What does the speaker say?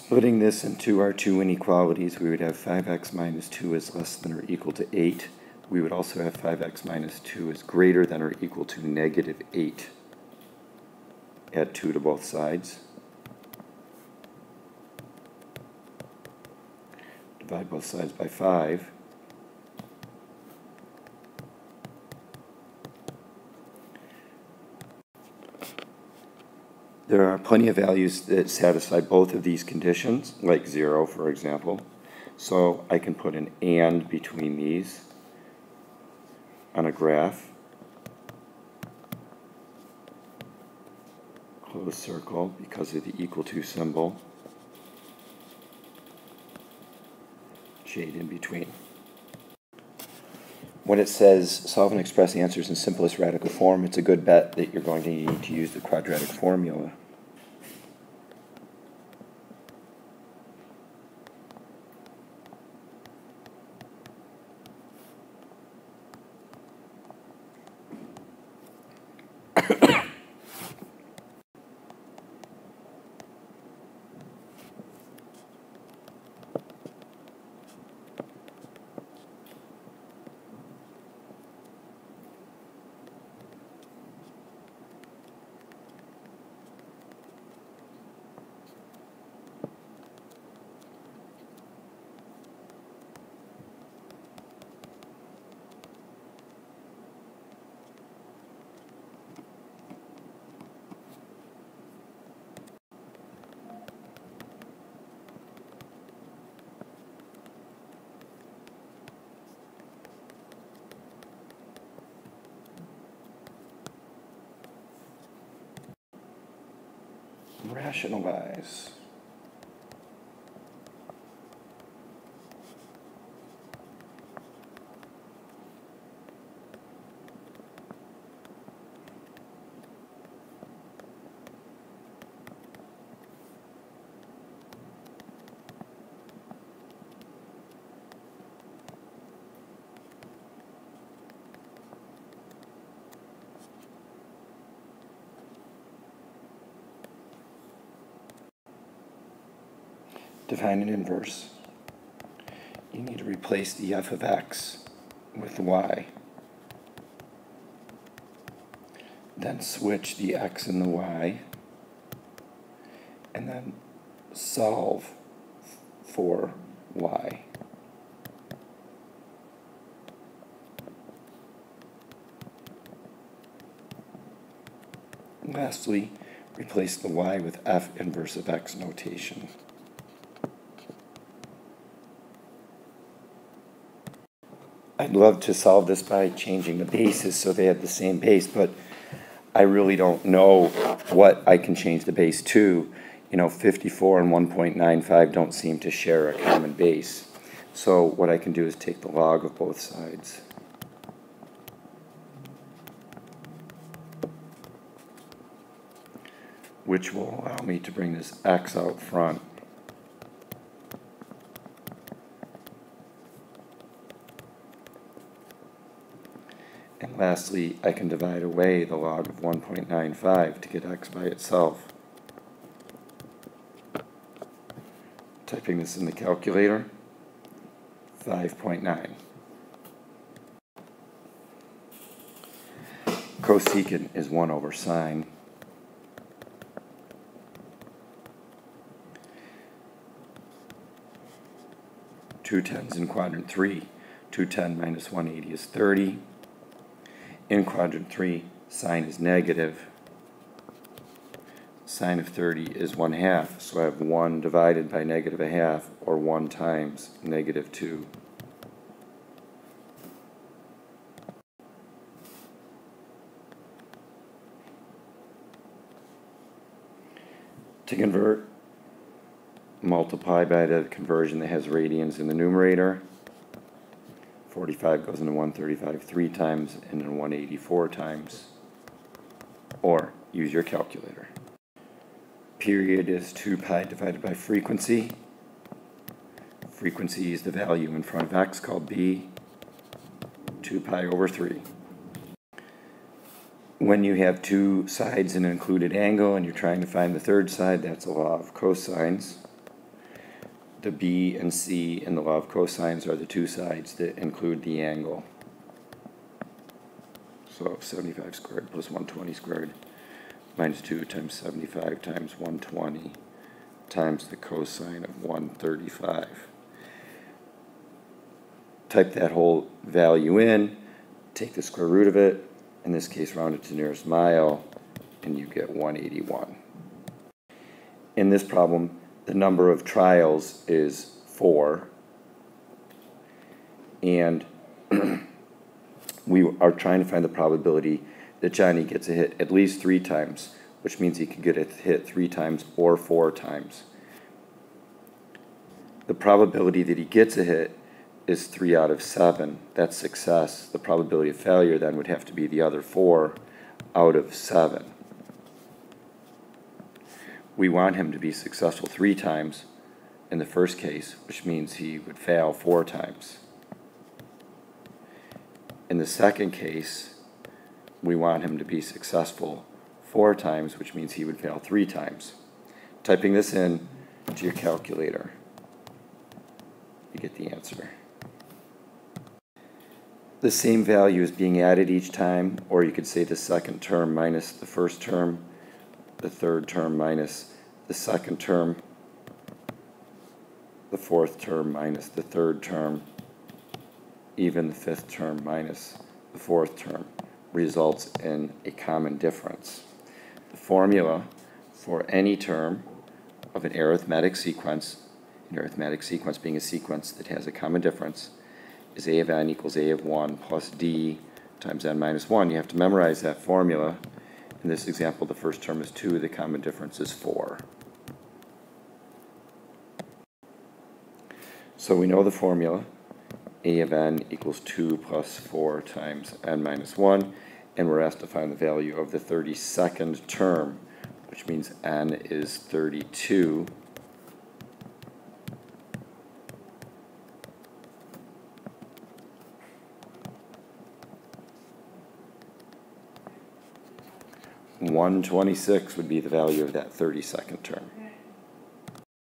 Splitting this into our two inequalities, we would have 5x minus 2 is less than or equal to 8. We would also have 5x minus 2 is greater than or equal to negative 8. Add 2 to both sides. Divide both sides by 5. There are plenty of values that satisfy both of these conditions, like 0, for example. So I can put an and between these on a graph. Close circle because of the equal to symbol. Shade in between. When it says solve and express answers in simplest radical form, it's a good bet that you're going to need to use the quadratic formula. Rationalize. Define an inverse. You need to replace the f of x with y. Then switch the x and the y, and then solve for y. And lastly, replace the y with f inverse of x notation. I'd love to solve this by changing the bases so they have the same base, but I really don't know what I can change the base to. 54 and 1.95 don't seem to share a common base. So what I can do is take the log of both sides. Which will allow me to bring this x out front. And lastly, I can divide away the log of 1.95 to get x by itself. Typing this in the calculator, 5.9. Cosecant is 1 over sine. Two tens in quadrant 3. 210 minus 180 is 30. In quadrant 3, sine is negative. Sine of 30 is 1/2, so I have 1 divided by negative 1/2, or 1 times negative 2. To convert, multiply by the conversion that has radians in the numerator. 45 goes into 135 3 times and then 184 times. Or use your calculator. Period is 2 pi divided by frequency. Frequency is the value in front of x called b. 2 pi over 3. When you have two sides and an included angle and you're trying to find the third side, that's a law of cosines. the B and C in the law of cosines are the two sides that include the angle. So 75 squared plus 120 squared minus 2 times 75 times 120 times the cosine of 135. Type that whole value in, take the square root of it, in this case round it to the nearest mile, and you get 181. In this problem, the number of trials is 4, and we are trying to find the probability that Johnny gets a hit at least 3 times, which means he could get a hit 3 times or 4 times. The probability that he gets a hit is 3 out of 7. That's success. The probability of failure then would have to be the other 4 out of 7. We want him to be successful 3 times in the first case, which means he would fail 4 times. In the second case, we want him to be successful 4 times, which means he would fail 3 times. Typing this in to your calculator, you get the answer. The same value is being added each time, or you could say the second term minus the first term, the third term minus the second term, the fourth term minus the third term, even the fifth term minus the fourth term results in a common difference. The formula for any term of an arithmetic sequence being a sequence that has a common difference, is a of n equals a of 1 plus d times n minus 1. You have to memorize that formula. In this example, the first term is 2, the common difference is 4. So we know the formula, a of n equals 2 plus 4 times n minus 1, and we're asked to find the value of the 32nd term, which means n is 32. $126 would be the value of that 32nd term.